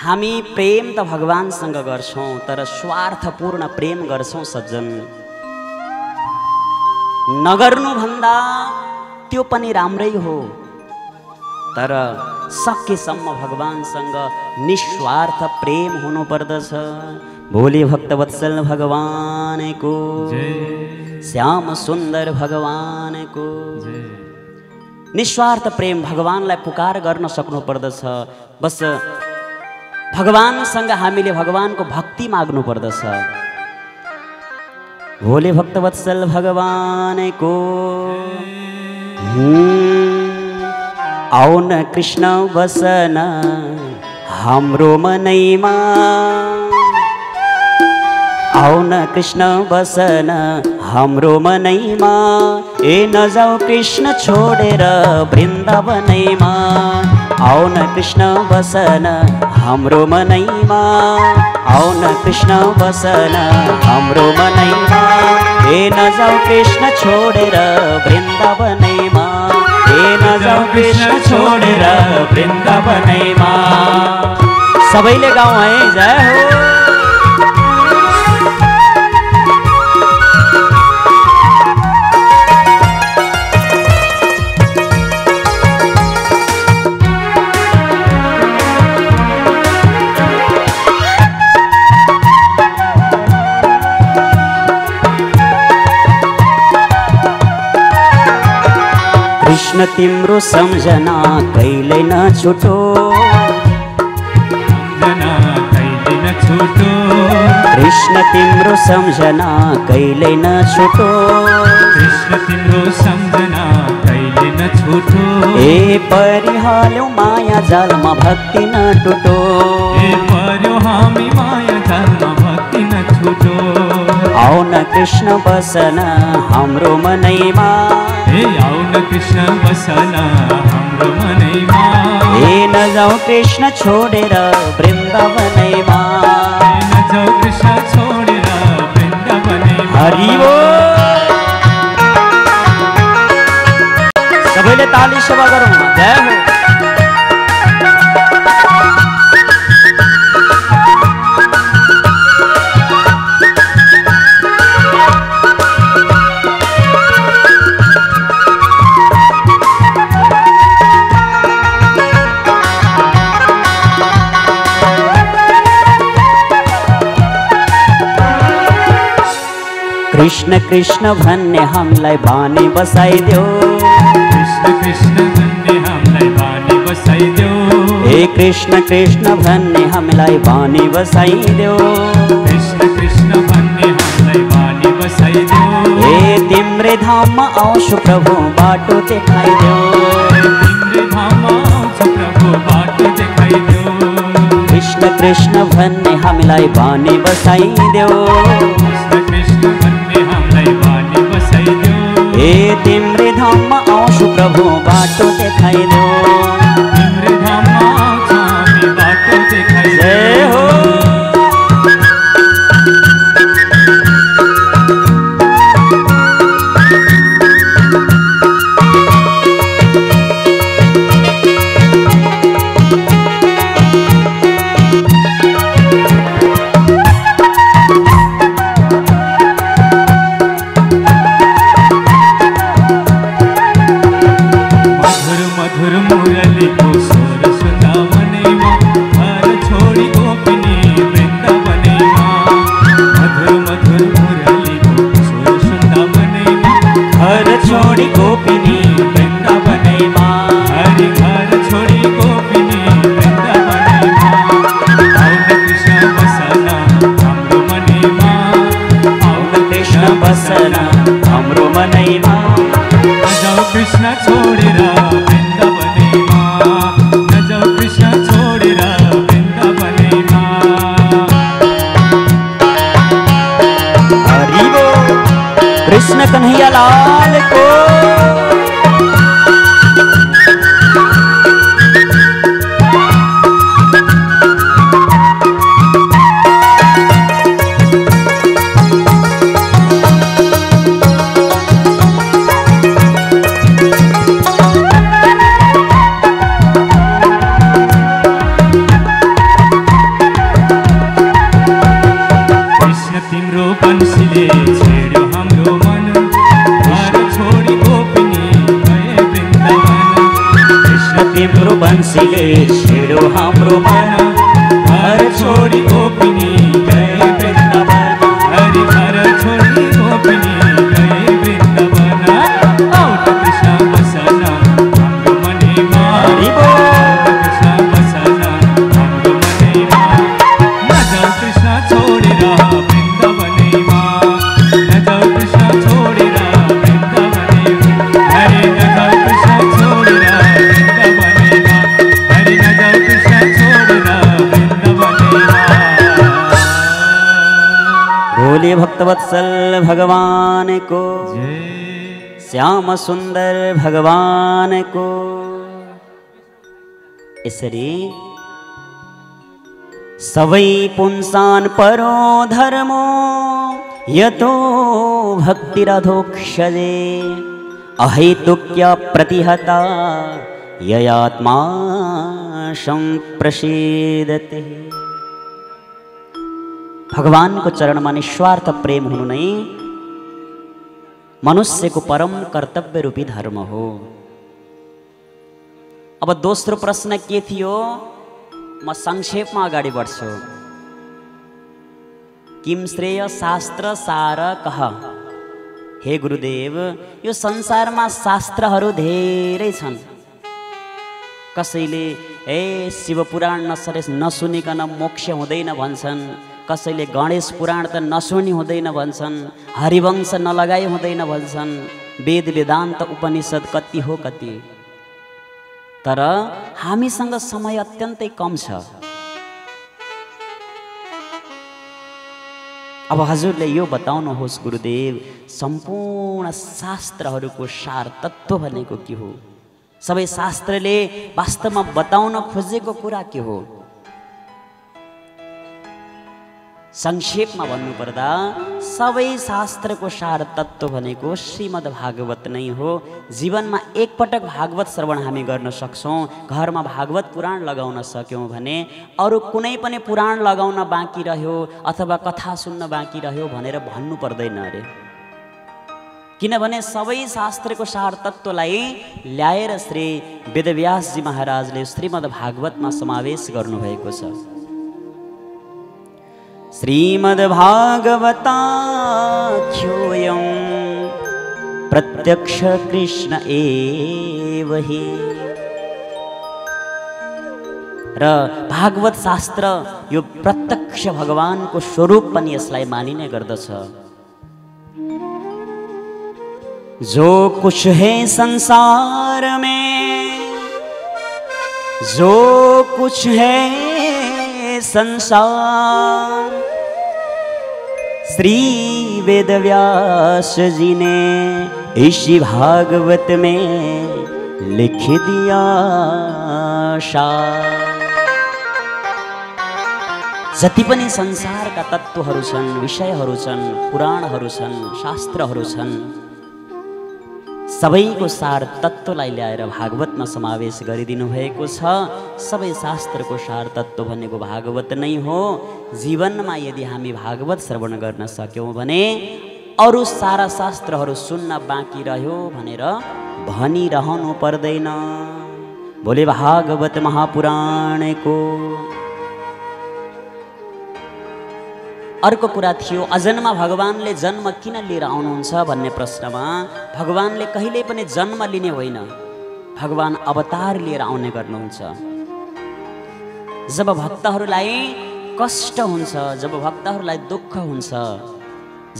हामी प्रेम त भगवानसँग गर्छौं तर स्वार्थपूर्ण प्रेम गर्छौं सज्जन। नगर्नु भन्दा त्यो पनि राम्रै हो, तर सकेसम्म भगवानसँग निस्वार्थ प्रेम हुनु पर्दछ। भोले भक्तवत्सल भगवानको श्याम सुन्दर भगवानको निस्वार्थ प्रेम भगवानलाई पुकार गर्न सक्नु पर्दछ। बस भगवानसँग हामीले भगवानको भक्ति माग्नु पर्दछ। भोले भक्तवत्सल भगवानको आउन कृष्ण बसन हाम्रो मनैमा, आउन कृष्ण बसन हाम्रो मनैमा, ए नजाऊ कृष्ण छोडेर वृन्दावनैमा। आउन कृष्ण बसन हाम्रो मनैमा, आउन कृष्ण बसन हाम्रो मनैमा, ए नजाऊ कृष्ण छोडेर वृन्दावनैमा, ए नजाऊ कृष्ण छोडेर वृन्दावनैमा। सबैले गाउँ है, जय हो। कृष्ण तिम्रो सम्झना कहिले नछुटो, कृष्ण तिम्रो सम्झना कहिले नछुटो, कृष्ण तिम्रो सम्झना कहिले नछुटो। ए परिहाल्यौ माया जालमा भक्ति न टुटो, ए पर्यो हामी माया जालमा भक्ति नछुटो। आउन कृष्ण बसन हाम्रो मनैमा, ए आउन कृष्ण बसन हाम्रो मनैमा, ए नजाऊ कृष्ण छोडेर वृन्दावनैमा, ए नजाऊ कृष्ण छोडेर वृन्दावनैमा। हरि बोल। सबैले ताली सेवा गरौँ, जय हो। कृष्ण कृष्ण भन्ने हामीलाई बानी बसाइदेऊ, कृष्ण कृष्ण भन्ने हामीलाई बानी बसाइदेऊ, ए कृष्ण कृष्ण भन्ने हामीलाई बानी बसाइदेऊ, कृष्ण कृष्ण भन्ने हामीलाई बानी बसाइदेऊ। ए तिम्रै धाममा आउँछु प्रभु बाटो देखाइदेऊ, तिम्रै धाममा आउँछु प्रभु बाटो देखाइदेऊ। कृष्ण कृष्ण भन्ने हामीलाई बानी बसाइदेऊ, कृष्ण कृष्ण भन्ने हामीलाई बानी बसाइदेऊ। ए तिम्रै धाममा आउँछु प्रभु बाटो देखाइदेऊ, तिम्रै धाममा आउँछु हामी बाटो देखाइदेऊ। जय हो। मधुर मधुर मुरली बंसीले छेड्यो हाम्रो मन घर छोडी गोपिनी गए वृन्दावन कृष्ण तिम्रो बंसीले छेड्यो हाम्रो मन घर छोडी गोपिनी गए वृन्दावन हरि घर छोडी गोपिनी गए वृन्दावन आउट कृष्ण बसन हाम्रो मनेमा कृष्ण बसन हाम्रो मनेमा नजाऊ कृष्ण छोडेर वृन्दावनैमा नजाऊ कृष्ण छोडेर वृन्दावनैमा हरे नजाऊ कृष्ण छोडेर वृन्दावनैमा हरे नजाऊ कृष्ण छोडेर वृन्दावनैमा। भोले भक्तवत्सल भगवान को, जय श्याम सुंदर भगवान को। यसरी सबै पुंसान परो धर्मो यतो भक्तिरधोक्षजे अहेतुक्य प्रतिहता ययात्मा संप्रसीदते। भगवान को चरण में निस्वार्थ प्रेम हुनु नै मनुष्य को परम कर्तव्य रूपी धर्म हो। अब दोस्रो प्रश्न के थियो, म संक्षेप में अगाडि बढ्छु। किम श्रेय शास्त्र सार कह। हे गुरुदेव, यो संसारमा शास्त्रहरू धेरै छन्। कसैले शिव पुराण नसुनिकन मोक्ष हुँदैन भन्छन्, कसैले गणेश पुराण त नसुनी हुँदैन भन्छन्, हरिवंश नलगाई हुँदैन भन्छन्, वेद वेदान्त उपनिषद कति हो कति। तर हामीसँग समय अत्यन्तै कम छ। अब हजुरले यो बताउनुहोस् गुरुदेव, सम्पूर्ण शास्त्रहरूको सार तत्त्व भनेको के हो? सबै शास्त्रले वास्तवमा बताउन खोजेको कुरा के हो? संक्षेपमा भन्नुपर्दा सबै शास्त्रको सार तत्त्व भनेको श्रीमद् भागवत नै हो। जीवनमा एकपटक भागवत श्रवण हामी गर्न सक्छौँ। घरमा भागवत पुराण लगाउन सक्यौँ भने अरू कुनै पनि पुराण लगाउन बाँकी रह्यो अथवा कथा सुन्न बाँकी रह्यो भनेर भन्नु पर्दैन अरे। किनभने सबै शास्त्रको सार तत्त्वलाई ल्याएर श्री वेदव्यासजी महाराजले श्रीमद् भागवतमा समावेश गर्नुभएको छ। श्रीमद्भागवताख्योऽयं प्रत्यक्ष कृष्ण एव हि। र भागवत शास्त्र यो प्रत्यक्ष भगवानको स्वरूप पनि यसलाई मानिने गर्दछ। जो कुछ है संसार में, जो कुछ है संसार, श्री वेदव्यास जी ने इसी भागवत में लिख दिया सार। जति पनि संसारका तत्त्वहरू छन्, विषयहरू छन्, पुराणहरू छन्, शास्त्रहरू छन्, सबैको सार तत्त्वलाई ल्याएर भागवतमा समावेश गरिदिनु भएको छ। सबै शास्त्रको सार तत्त्व भनेको भागवत नै हो। जीवनमा यदि हामी भागवत श्रवण गर्न सक्यौँ भने अरू सारा शास्त्रहरू सुन्न बाँकी रह्यो भनेर भनिरहनु पर्दैन। भोले भागवत महापुराणको। अर्को कुरा थियो, अजन्मा भगवानले जन्म किन लिएर आउनुहुन्छ भन्ने प्रश्नमा भगवानले कहिल्यै पनि जन्म लिने होइन, भगवान अवतार लिएर आउने गर्नुहुन्छ। जब भक्तहरूलाई कष्ट हुन्छ, जब भक्तहरूलाई दुःख हुन्छ,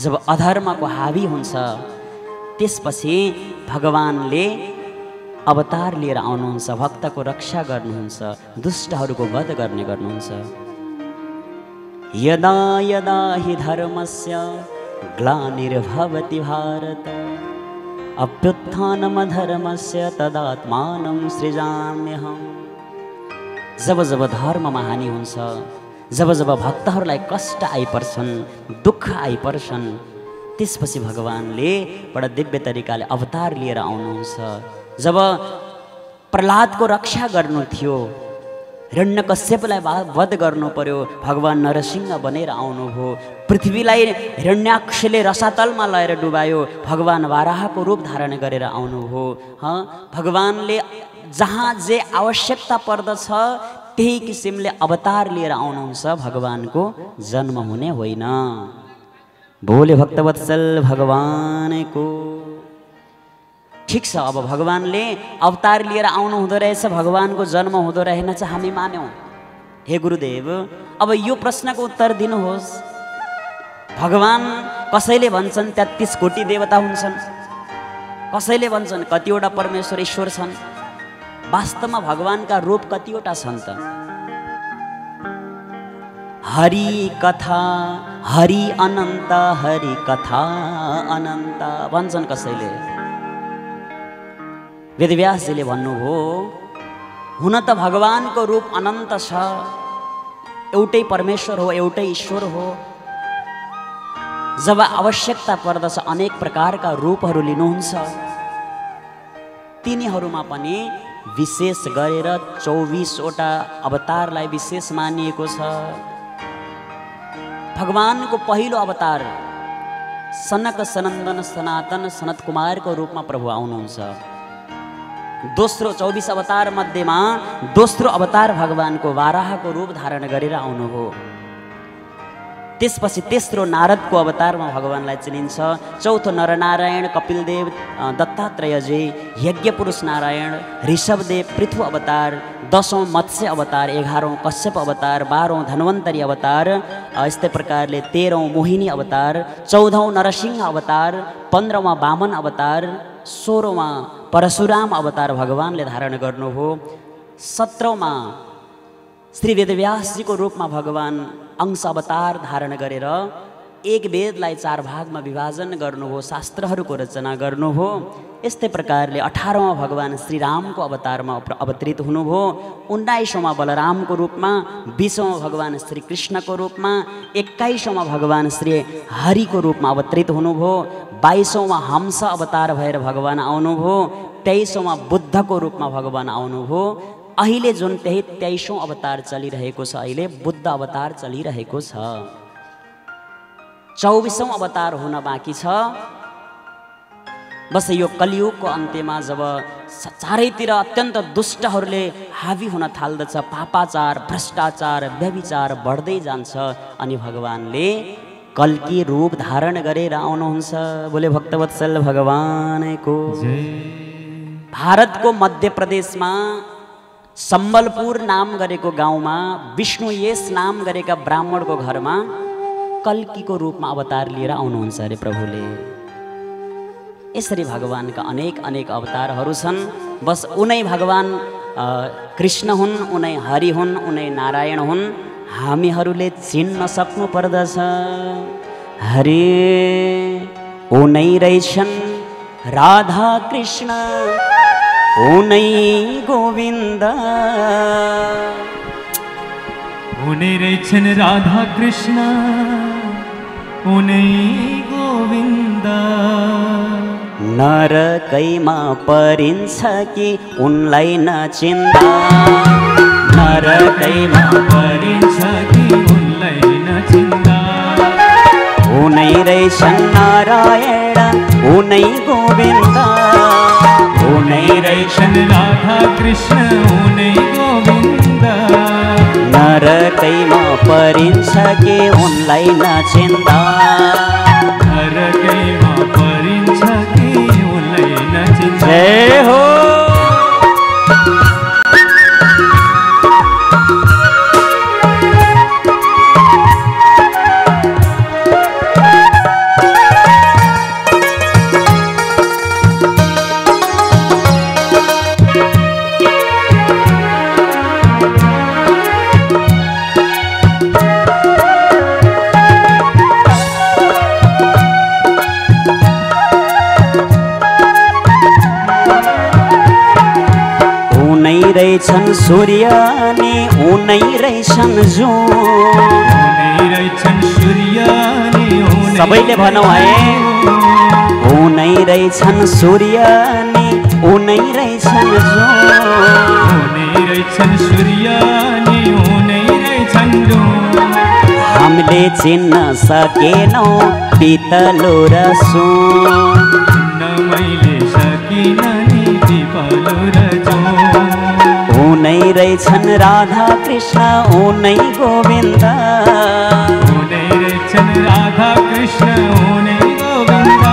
जब अधर्मको हावी हुन्छ, त्यसपछि भगवानले अवतार लिएर आउनुहुन्छ, भक्तको रक्षा गर्नुहुन्छ, दुष्टहरूको वध गर्ने गर्नुहुन्छ। यदा यदा हि धर्मस्य ग्लानिर्भवति भारत अभ्युत्थानमधर्मस्य तदात्मानं सृजाम्यहम्। जब जब धर्ममा हानि हुन्छ, जब जब भक्तहरूलाई कष्ट आइपर्छन्, दुःख आइपर्छन्, त्यसपछि भगवानले बडा दिव्य तरिकाले अवतार लिएर आउनुहुन्छ। जब प्रहलादको रक्षा गर्नु थियो, हिरण्यकश्यपलाई वध गर्नु पर्यो, भगवान नरसिंह बनेर आउनुभयो। पृथ्वीलाई हिरण्याक्षले रसातलमा लगेर डुबायो, भगवान वाराहको रूप धारण गरेर आउनुभयो। भगवानले जहाँ जे आवश्यकता पर्दछ त्यही किसिमले अवतार लिएर आउनुहुन्छ, भगवानको जन्म हुने होइन। बोले भक्तवत्सल भगवानको। ठिक छ, अब भगवानले अवतार लिएर आउनु हुँदो रहेछ, भगवानको जन्म हुँदो रहेन चाहिँ हामी मान्यौँ। हे गुरुदेव, अब यो प्रश्नको उत्तर दिनुहोस्। भगवान कसैले भन्छन् 33 कोटी देवता हुन्छन्, कसैले भन्छन् कतिवटा परमेश्वर ईश्वर छन्। वास्तवमा भगवानका रूप कतिवटा छन् त? हरि कथा हरि अनन्त, हरि कथा अनन्त भन्छन् कसैले। वेदव्यासजीले भन्नुभयो, हुन त भगवानको रूप अनन्त छ, एउटै परमेश्वर हो, एउटै ईश्वर हो। जब आवश्यकता पर्दछ अनेक प्रकारका रूपहरू लिनुहुन्छ। तिनीहरूमा पनि विशेष गरेर 24वटा अवतारलाई विशेष मानिएको छ। भगवानको पहिलो अवतार सनक सनन्दन सनातन सनत कुमारको रूपमा प्रभु आउनुहुन्छ। दोस्रो 24 अवतार मध्येमा दोस्रो अवतार भगवानको वाराहको रूप धारण गरेर आउनुभयो। त्यसपछि तेस्रो नारदको अवतारमा भगवानलाई चिनिन्छ। चौथो नरनारायण कपिलदेव दत्तात्रेयजी, यज्ञपुरुष नारायण ऋषभदेव पृथु अवतार, 10औं मत्स्य अवतार, 11औं कश्यप अवतार, 12औं धन्वन्तरी अवतार, यस्तै प्रकारले 13औं मोहिनी अवतार, 14औं नरसिंह अवतार, 15वां वामन अवतार, 16वां परशुराम अवतार भगवानले धारण गर्नुभयो। 17औंमा श्री वेदव्यासजीको रूपमा भगवान अंश अवतार धारण गरेर एक वेदलाई 4 भागमा विभाजन गर्नुभयो, शास्त्रहरूको रचना गर्नुभयो। यस्तै प्रकारले 18वां भगवान श्रीरामको अवतारमा अवतरित हुनुभयो। 19औंमा बलरामको रूपमा, 20औं भगवान श्री कृष्णको रूपमा, 21औंमा भगवान श्री हरिको रूपमा अवतरित हुनुभयो। 22औंमा हंस अवतार भएर भगवान आउनुभयो। 23औंमा बुद्धको रूपमा भगवान आउनुभयो। अहिले जुन 23औं अवतार चलिरहेको छ, अहिले बुद्ध अवतार चलिरहेको छ। 24औं अवतार हुन बाँकी छ। बस यो कलियुगको अन्त्यमा जब चारैतिर अत्यन्त दुष्टहरूले हावी हुन थाल्दछ, पापाचार भ्रष्टाचार व्यभिचार बढ्दै जान्छ, अनि भगवानले कल्की रूप धारण गरेर आउनुहुन्छ। बोले भक्तवत्सल भगवानको। भारतको मध्य प्रदेशमा सम्बलपुर नाम गरेको गाउँमा विष्णु यस नाम गरेका ब्राह्मणको घरमा कल्कीको रूपमा अवतार लिएर आउनुहुन्छ अरे प्रभुले। यसरी भगवानका अनेक अनेक अवतारहरू छन्। बस उनै भगवान कृष्ण हुन्, उनै हरि हुन्, उनै नारायण हुन्, हामीहरूले चिन्न सक्नु पर्दछ। हरे उनै रहेछन् राधा कृष्ण, उनै गोविन्द। उनै रहेछन् राधा कृष्ण, उनै गोविन्द। नरकैमा परिन्छ कि उनलाई नचिन्दा, नरकैमा परिन्छ कि उनलाई नचिन्दा। उनै रहेछन् नारायण, उनै गोविन्द। उनै रहेछन् राधा कृष्ण, उनै गोविन्द। नरकैमा परिन्छ कि उनलाई नचिन्दा, नरकैमा परिन्छ कि उनलाई नचिन्दा। जय हो। रहेछन् सूर्य नि उनै रहेछन् जुन। उनै रहेछन् सूर्य नि उनै। सबैले भनौँ है। उनै रहेछन् सूर्य नि उनै रहेछन् जुन। उनै रहेछन् सूर्य नि उनै रहेछन् रुम। हामीले चिन्न सकेनौँ पितलो र सुन। मैले सकिन नि पिपलो र जुम। उनै रहेछन् राधा कृष्ण उनै गोविन्द। उनै रहेछन् राधा कृष्ण उनै गोविन्द।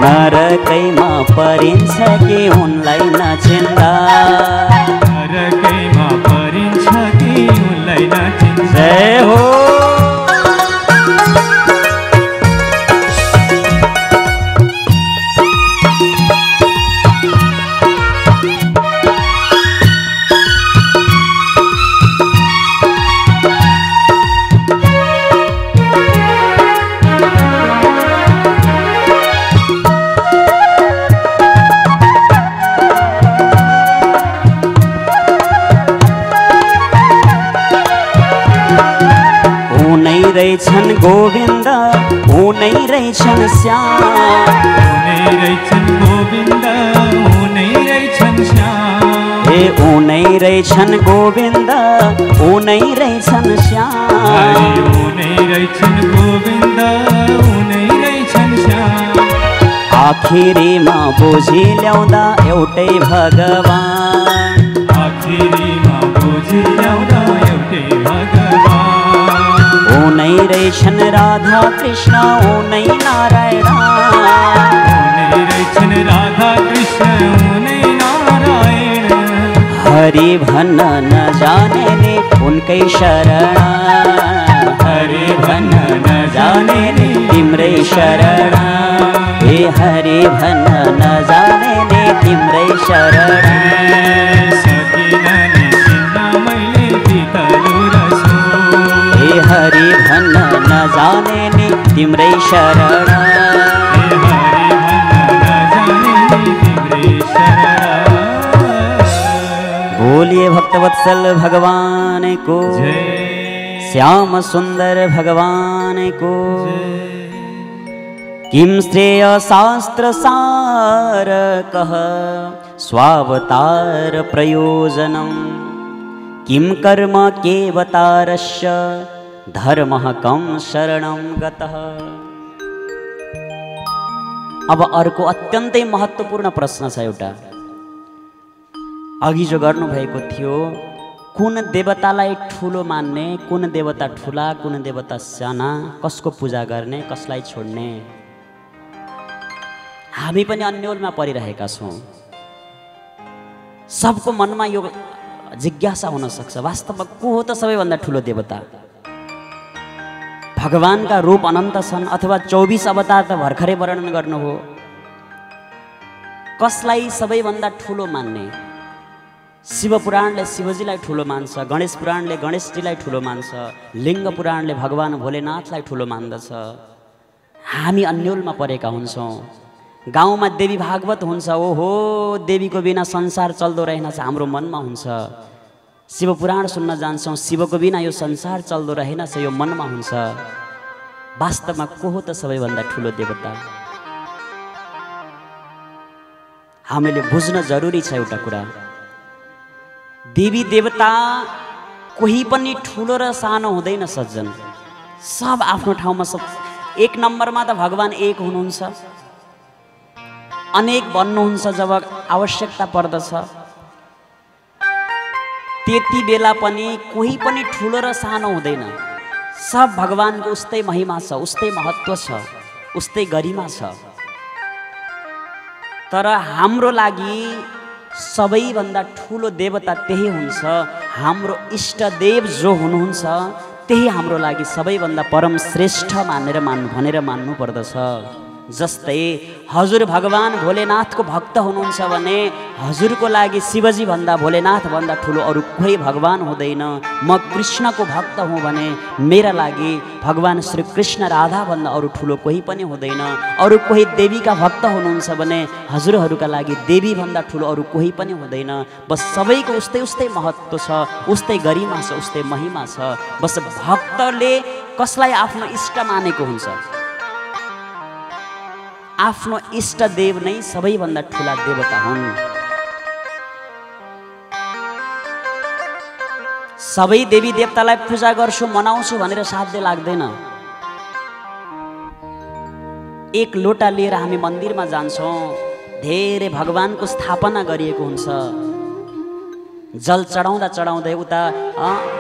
नरकैमा परिन्छ कि उनलाई नचिन्दा। नरकैमा परिन्छ कि उनलाई नचिन्दा। जय हो। रहेछन् गोविन्द उनै रहेछन् श्याम। उनै रहेछन् गोविन्द उनै रहेछन् श्याम। हे उनै रहेछन् गोविन्द उनै रहेछन् श्याम। उनै रहेछन् गोविन्द उनै रहेछन् श्याम। आखिरीमा बुझी ल्याउँदा एउटै भगवान। आखिरीमा बुझी ल्याउँदा एउटै भगवान। उनै रहेछन् राधा कृष्ण उनै नारायण। उनै रहेछन् राधा कृष्ण उनै नारायण। हरि भन्न नजानेले उनकै शरण। हरि भन्न नजानेले तिम्रै शरण। हे हरि भन्न नजानेले तिम्रै शरण। सकिन नि चिन्न मैले पितलो र सुन। हे हरि भन्न नजानेले तिम्रै शरण। हे हरि भन्न नजानेले तिम्रै शरण। बोलिए भक्तवत्सल भगवान को जय। श्याम सुंदर भगवान को किम श्रेय शास्त्र सार कह स्वावतार प्रयोजनम। किम कर्म केवतारस्य धर्मः कम शरणं गतः। अब अर्को अत्यन्तै महत्त्वपूर्ण प्रश्न छ एउटा। अघि जो गर्नुभएको थियो कुन देवतालाई ठुलो मान्ने, कुन देवता ठुला, कुन देवता साना, कसको पूजा गर्ने, कसलाई छोड्ने। हामी पनि अन्योलमा परिरहेका छौँ। सबको मनमा यो जिज्ञासा हुन सक्छ, वास्तवमा को हो त सबैभन्दा ठुलो देवता। भगवानका रूप अनन्त छन् अथवा 24 अवतार त भर्खरै वर्णन गर्नु हो। कसलाई सबैभन्दा ठुलो मान्ने। शिव पुराणले शिवजीलाई ठुलो मान्छ, गणेश पुराणले गणेशजीलाई ठुलो मान्छ, लिङ्ग पुराणले भगवान भोलेनाथलाई ठुलो मान्दछ। हामी अन्योलमा परेका हुन्छौँ। गाउँमा देवी भागवत हुन्छ, ओहो देवीको बिना संसार चल्दो रहेनछ हाम्रो मनमा हुन्छ। शिव पुराण सुन्न जान्छौँ, शिवको बिना यो संसार चल्दो रहेनछ यो मनमा हुन्छ। वास्तवमा को हो त सबैभन्दा ठुलो देवता। हामीले बुझ्न जरुरी छ एउटा कुरा। देवी देवता कोही पनि ठुलो र सानो हुँदैन सज्जन। सब आफ्नो ठाउँमा सब एक नम्बरमा त भगवान एक हुनुहुन्छ। अनेक भन्नुहुन्छ जब आवश्यकता पर्दछ। त्यति बेला पनि कोही पनि ठुलो र सानो हुँदैन। सब भगवानको उस्तै महिमा छ, उस्तै महत्त्व छ, उस्तै गरिमा छ। तर हाम्रो लागि सबैभन्दा ठुलो देवता त्यही हुन्छ। हाम्रो इष्टदेव जो हुनुहुन्छ त्यही हाम्रो लागि सबैभन्दा परम श्रेष्ठ भनेर मान्नु पर्दछ। जस्तै हजुर भगवान भोलेनाथको भक्त हुनुहुन्छ भने हजुरको लागि शिवजी भन्दा भोलेनाथ भन्दा ठुलो अरू कोही भगवान हुँदैन। म कृष्णको भक्त हुँ भने मेरा लागि भगवान श्री कृष्ण राधा भन्दा अरू ठुलो कोही पनि हुँदैन। अरू कोही देवीका भक्त हुनुहुन्छ भने हजुरहरूका लागि देवी भन्दा ठुलो अरू कोही पनि हुँदैन। बस सबैको उस्तै उस्तै महत्त्व छ, उस्तै गरिमा छ, उस्तै महिमा छ। बस भक्तले कसलाई आफ्नो इष्ट मानेको हुन्छ। आफ्नो इष्टदेव नै सबैभन्दा ठुला देवता हुन्। सबै देवी देवतालाई पूजा गर्छु मनाउँछु भनेर साध्य लाग्दैन। एक लोटा लिएर हामी मन्दिरमा जान्छौँ, धेरै भगवानको स्थापना गरिएको हुन्छ। जल चढाउँदा चढाउँदै उता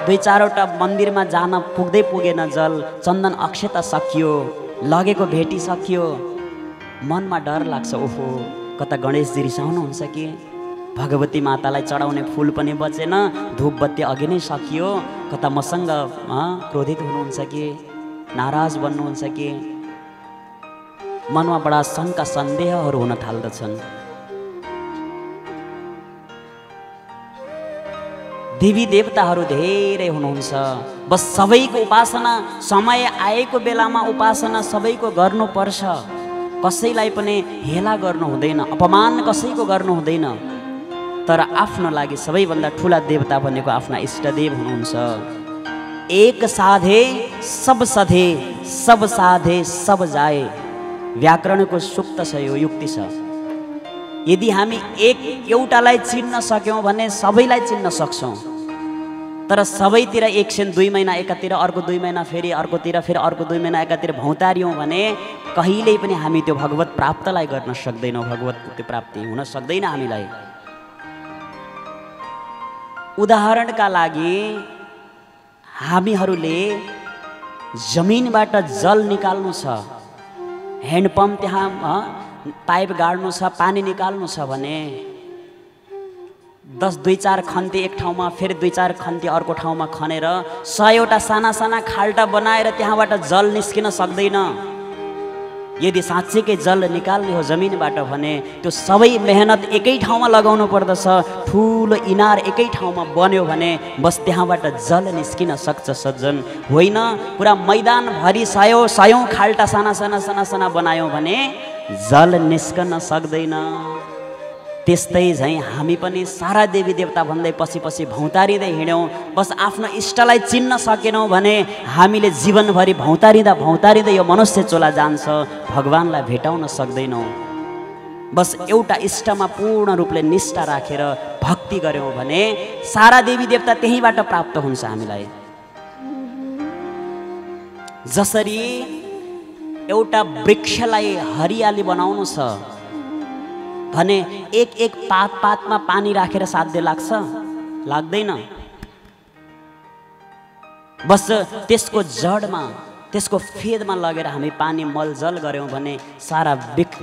2-4वटा मन्दिरमा जान पुगेन जल, चन्दन अक्षता सकियो, लगेको भेटी सकियो। मनमा डर लाग्छ, ओहो कता गणेशजी रिसाउनुहुन्छ कि, भगवती मातालाई चढाउने फुल पनि बचेन, धूप बत्ती अघि नै सकियो, कता मसँग क्रोधित हुनुहुन्छ कि, नाराज बन्नुहुन्छ कि। मनमा बडा शङ्का सन्देहहरू हुन थाल्दछन्। देवी देवताहरू धेरै हुनुहुन्छ, बस सबैको उपासना समय आएको बेलामा उपासना सबैको गर्नुपर्छ। कसैलाई पनि हेला गर्नु हुँदैन, अपमान कसैको गर्नु हुँदैन। तर आफ्नो लागि सबैभन्दा ठुला देवता भनेको आफ्ना इष्टदेव हुनुहुन्छ। एक साधे सब सधे, सब साधे सब जाए, व्याकरणको सूक्त छ, यो युक्ति छ। यदि हामी एउटालाई चिन्न सक्यौँ भने सबैलाई चिन्न सक्छौँ। तर सबैतिर एकछिन 2 महिना एकातिर, अर्को 2 महिना फेरि अर्कोतिर, फेरि अर्को 2 महिना एकातिर भौँतार्यौँ भने कहिल्यै पनि हामी त्यो भगवत प्राप्तलाई गर्न सक्दैनौँ, भगवतको त्यो प्राप्ति हुन सक्दैन हामीलाई। उदाहरणका लागि हामीहरूले जमिनबाट जल निकाल्नु छ, ह्यान्डपम्प त्यहाँ पाइप गाड्नु छ, पानी निकाल्नु छ भने 2-4 खन्ती एक ठाउँमा, फेरि 2-4 खन्ती अर्को ठाउँमा खनेर 100वटा साना साना खाल्टा बनाएर त्यहाँबाट जल निस्किन सक्दैन। यदि साँच्चैकै जल निकाल्ने हो जमिनबाट भने त्यो सबै मेहनत एकै ठाउँमा लगाउनु पर्दछ। ठुलो इनार एकै ठाउँमा बन्यो भने बस त्यहाँबाट जल निस्किन सक्छ सज्जन। होइन पुरा मैदानभरि सयौँ खाल्टा साना साना बनायौँ भने जल निस्कन सक्दैन। त्यस्तै झैँ हामी पनि सारा देवी देवता भन्दै पछि भौँतारिँदै हिँड्यौँ, बस आफ्नो इष्टलाई चिन्न सकेनौँ भने हामीले जीवनभरि भौँतारिँदै यो मनुष्य चोला जान्छ, भगवानलाई भेटाउन सक्दैनौँ। बस एउटा इष्टमा पूर्ण रूपले निष्ठा राखेर भक्ति गऱ्यौँ भने सारा देवी देवता त्यहीँबाट प्राप्त हुन्छ हामीलाई। जसरी एउटा वृक्षलाई हरियाली बनाउनु छ भने एक पातमा पानी राखेर साध्य लाग्छ? लाग्दैन। बस त्यसको जडमा, त्यसको फेदमा लगेर हामी पानी मलजल गऱ्यौँ भने सारा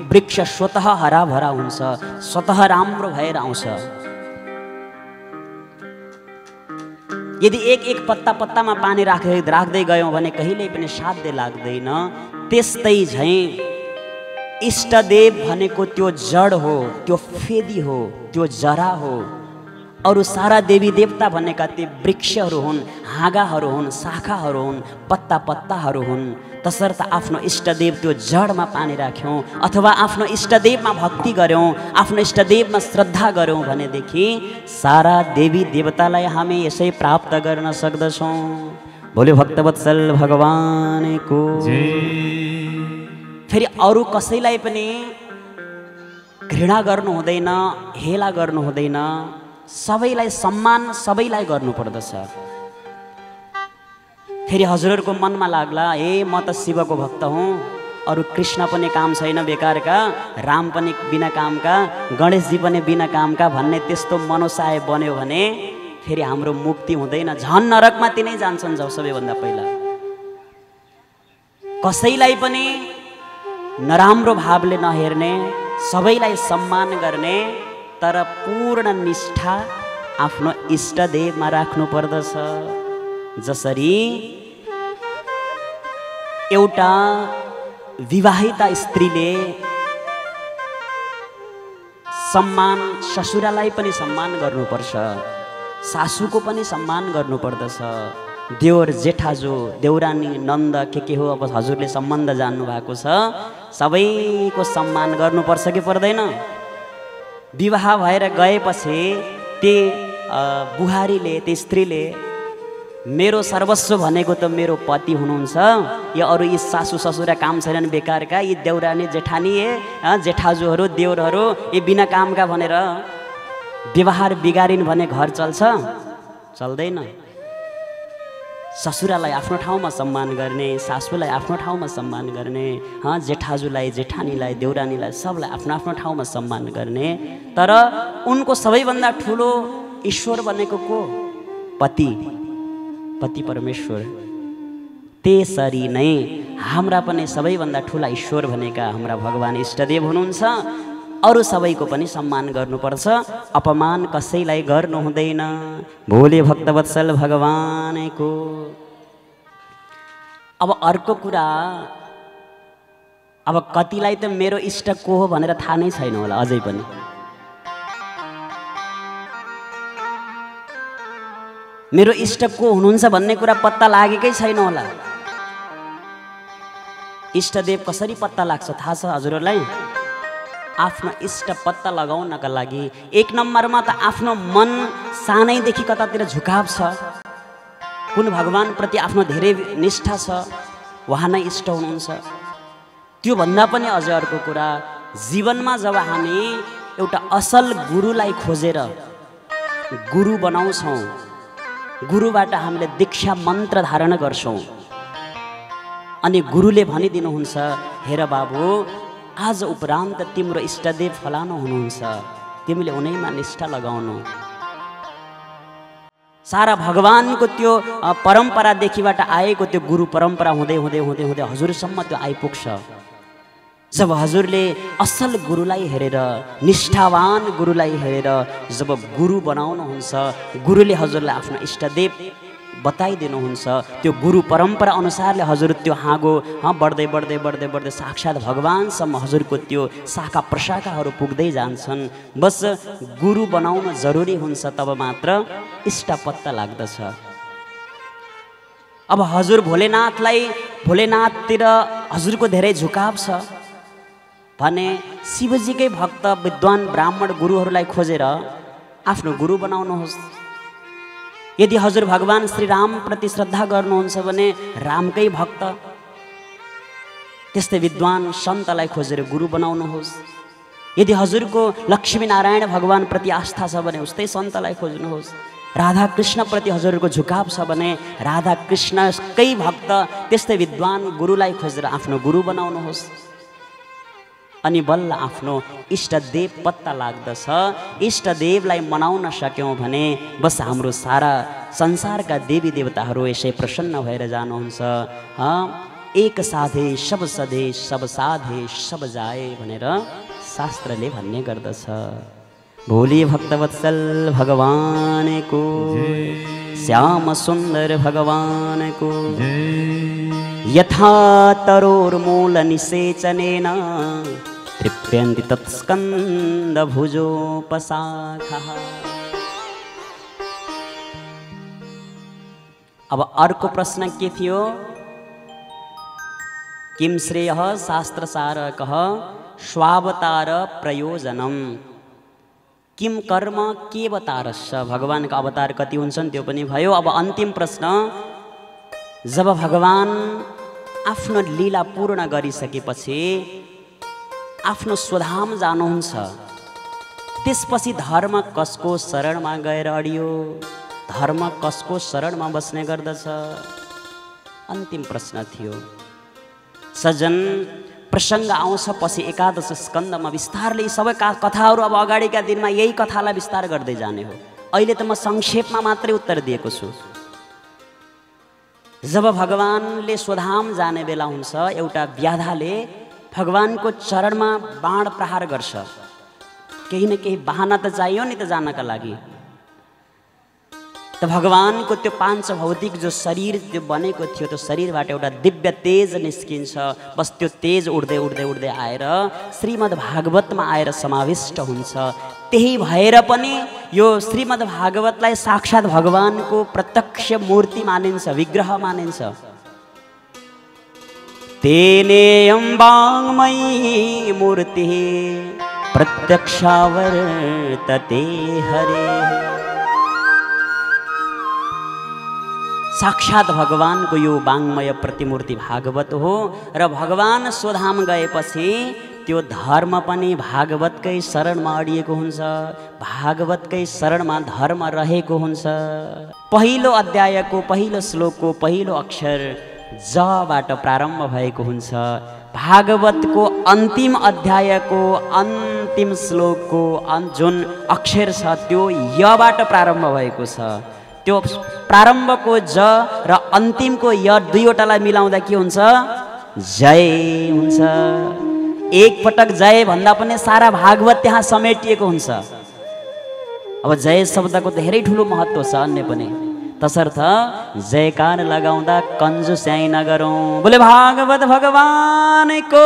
वृक्ष स्वतः हराभरा हुन्छ, स्वतः राम्रो भएर आउँछ। यदि एक पत्तामा पानी राख्दै गयौँ भने कहिल्यै पनि साध्य लाग्दैन। त्यस्तै झैँ इष्टदेव भनेको त्यो जड हो, त्यो फेदी हो, त्यो जरा हो। अरू सारा देवी देवता भनेका ती वृक्षहरू हुन्, हाँगाहरू हुन्, शाखाहरू हुन्, पत्ताहरू हुन्। तसर्थ आफ्नो इष्टदेव त्यो जडमा पानी राख्यौँ अथवा आफ्नो इष्टदेवमा भक्ति गऱ्यौँ, आफ्नो इष्टदेवमा श्रद्धा गऱ्यौँ भनेदेखि सारा देवी देवतालाई हामी यसै प्राप्त गर्न सक्दछौँ। बोल्यो भक्तवत्सल भगवानको जय। फेरि अरू कसैलाई पनि घृणा गर्नु हुँदैन, हेला गर्नु हुँदैन, सबैलाई सम्मान सबैलाई गर्नुपर्दछ। फेरि हजुरहरूको मनमा लाग्ला, ए म त शिवको भक्त हुँ, अरू कृष्ण पनि काम छैन बेकारका, राम पनि बिना कामका, गणेशजी पनि बिना कामका भन्ने त्यस्तो मनोसाय बन्यो भने फेरि हाम्रो मुक्ति हुँदैन, झन् नरकमा तिनै जान्छन्। सबैभन्दा पहिला कसैलाई पनि नराम्रो भावले नहेर्ने, सबैलाई सम्मान गर्ने, तर पूर्ण निष्ठा आफ्नो इष्टदेवमा राख्नु पर्दछ। जसरी एउटा विवाहिता स्त्रीले सम्मान, ससुरालाई पनि सम्मान गर्नुपर्छ, सासूको पनि सम्मान गर्नुपर्दछ। देवर जेठाजो, देउरानी, नन्द के हो, अब हजुरले सम्बन्ध जान्नु भएको छ, सबैको सम्मान गर्नुपर्छ कि पर्दैन? विवाह भएर गएपछि ती बुहारीले, ती स्त्रीले मेरो सर्वस्व भनेको त मेरो पति हुनुहुन्छ, यो अरू यी सासू ससुरा काम छैनन् बेकारका, यी देउरानी जेठानी जेठाजुहरू देउरहरू यी बिना कामका भनेर व्यवहार बिगारिन् भने घर चल्छ? चल्दैन। ससुरालाई आफ्नो ठाउँमा सम्मान गर्ने, सासूलाई आफ्नो ठाउँमा सम्मान गर्ने, जेठाजुलाई, जेठानीलाई, देउरानीलाई सबलाई आफ्नो आफ्नो ठाउँमा सम्मान गर्ने। तर उनको सबैभन्दा ठुलो ईश्वर बनेको को? पति, पति परमेश्वर। त्यसरी नै हाम्रा पनि सबैभन्दा ठुला ईश्वर भनेका हाम्रा भगवान इष्टदेव हुनुहुन्छ। अरू सबैको पनि सम्मान गर्नुपर्छ, अपमान कसैलाई गर्नु हुँदैन। भोले भक्तवत्सल भगवानको। अब अर्को कुरा, अब कतिलाई त मेरो इष्ट को हो भनेर थाहा नै छैन होला अझै पनि। मेरो इष्ट को हुनुहुन्छ भन्ने कुरा पत्ता लागेकै छैन होला। इष्टदेव कसरी पत्ता लाग्छ थाहा छ हजुरहरूलाई? आफ्नो इष्ट पत्ता लगाउनका लागि एक नम्बरमा त आफ्नो मन सानैदेखि कतातिर झुकाव छ, कुन भगवानप्रति आफ्नो धेरै निष्ठा छ, उहाँ नै इष्ट हुनुहुन्छ। त्यो भन्दा पनि अझ अर्को कुरा, जीवनमा जब हामी एउटा असल गुरुलाई खोजेर गुरु बनाउँछौँ, गुरुबाट हामीले दीक्षा मन्त्र धारण गर्छौँ, अनि गुरुले भनिदिनुहुन्छ, हेर बाबु, आज उपरान्त तिम्रो इष्टदेव फलानु हुनुहुन्छ, तिमीले उनैमा निष्ठा लगाउनु। सारा भगवानको त्यो परम्परादेखिबाट आएको त्यो गुरु परम्परा हुँदै हुँदै हुँदै हुँदै हजुरसम्म त्यो आइपुग्छ। जब हजुरले असल गुरुलाई हेरेर, निष्ठावान गुरुलाई हेरेर जब गुरु बनाउनुहुन्छ, गुरुले हजुरलाई आफ्नो इष्टदेव बताइदिनुहुन्छ, त्यो गुरु परम्परा अनुसारले हजुर त्यो हाँगो बढ्दै बढ्दै बढ्दै बढ्दै साक्षात् भगवानसम्म हजुरको त्यो शाखा प्रशाखाहरू पुग्दै जान्छन्। बस गुरु बनाउन जरुरी हुन्छ, तब मात्र इष्ट पत्ता लाग्दछ। अब हजुर भोलेनाथतिर हजुरको धेरै झुकाव छ भने शिवजीकै भक्त विद्वान ब्राह्मण गुरुहरूलाई खोजेर आफ्नो गुरु बनाउनुहोस्। यदि हजुर भगवान श्री राम प्रति श्रद्धा गर्नुहुन्छ भने रामकै भक्त, त्यस्तै विद्वान सन्तलाई खोजेर गुरु बनाउनुहोस्। यदि हजुरको लक्ष्मीनारायण भगवान प्रति आस्था छ भने उस्तै सन्तलाई खोज्नुहोस्। राधा कृष्ण प्रति हजुरको झुकाव छ भने राधा कृष्णकै भक्त, त्यस्तै विद्वान गुरुलाई खोजेर आफ्नो गुरु बनाउनुहोस्। अनि बल्ल आफ्नो इष्टदेव पत्ता लाग्दछ। इष्टदेवलाई मनाउन सक्यौँ भने बस हाम्रो सारा संसारका देवी देवताहरू यसै प्रसन्न भएर जानुहुन्छ। एक साधे सब सधे, सब साधे सब जाए भनेर शास्त्रले भन्ने गर्दछ। भोले भक्तवत्सल भगवानको, श्याम सुन्दर भगवानको। यथा तरोर्मूल निषेचनेन तृप्यन्ति तत्स्कन्द भुजोपशाखा। अब अर्को प्रश्न के थियो? किम श्रेयः शास्त्रसारकः स्वावतार प्रयोजनम, किम कर्म केवतारश्च। भगवानको अवतार कति हुन्छन् त्यो पनि भयो। अब अन्तिम प्रश्न, जब भगवान आफ्नो लीला पूर्ण गरिसकेपछि आफ्नो स्वधाम जानुहुन्छ, त्यसपछि धर्म कसको शरणमा गएर अडियो? धर्म कसको शरणमा बस्ने गर्दछ? अन्तिम प्रश्न थियो। सजन, प्रसङ्ग आउँछ पछि एकादश स्कन्धमा विस्तारले यी सबै कथाहरू अब अगाडिका दिनमा यही कथालाई विस्तार गर्दै जाने हो। अहिले त म संक्षेपमा मात्रै उत्तर दिएको छु। जब भगवानले स्वधाम जाने बेला हुन्छ, एउटा व्याधाले भगवानको चरणमा बाण प्रहार गर्छ। केही न केही बहाना त चाहियो नि त जानका लागि। त भगवानको त्यो पाञ्च भौतिक जो शरीर त्यो बनेको थियो, त्यो शरीरबाट एउटा दिव्य तेज निस्किन्छ। बस त्यो तेज उड्दै उड्दै उड्दै आएर श्रीमद् भागवतमा आएर समाविष्ट हुन्छ। त्यही भएर पनि यो श्रीमद् भागवतलाई साक्षात् भगवानको प्रत्यक्ष मूर्ति मानिन्छ, विग्रह मानिन्छ। तेनेयं वाङ्मयी मूर्तिः प्रत्यक्षावर्तते हरे। साक्षात् भगवानको यो वाङ्मय प्रतिमूर्ति भागवत हो। र भगवान स्वधाम गएपछि त्यो धर्म पनि भागवतकै शरणमा अडिएको हुन्छ, भागवतकै शरणमा धर्म रहेको हुन्छ। पहिलो अध्यायको पहिलो श्लोकको पहिलो अक्षर जबाट प्रारम्भ भएको हुन्छ। भागवतको अन्तिम अध्यायको अन्तिम श्लोकको जुन अक्षर छ त्यो यबाट प्रारम्भ भएको छ। त्यो प्रारम्भको ज र अन्तिमको य दुईवटालाई मिलाउँदा के हुन्छ? जय हुन्छ। एक पटक जय भन्दा पनि सारा भागवत त्यहाँ समेटिएको हुन्छ। अब जय शब्दको धेरै ठुलो महत्त्व छ अन्य पनि, तसर्थ जयकार लगाउँदा कन्जुस्याइ नगरौँ। बोले भागवत भगवानको।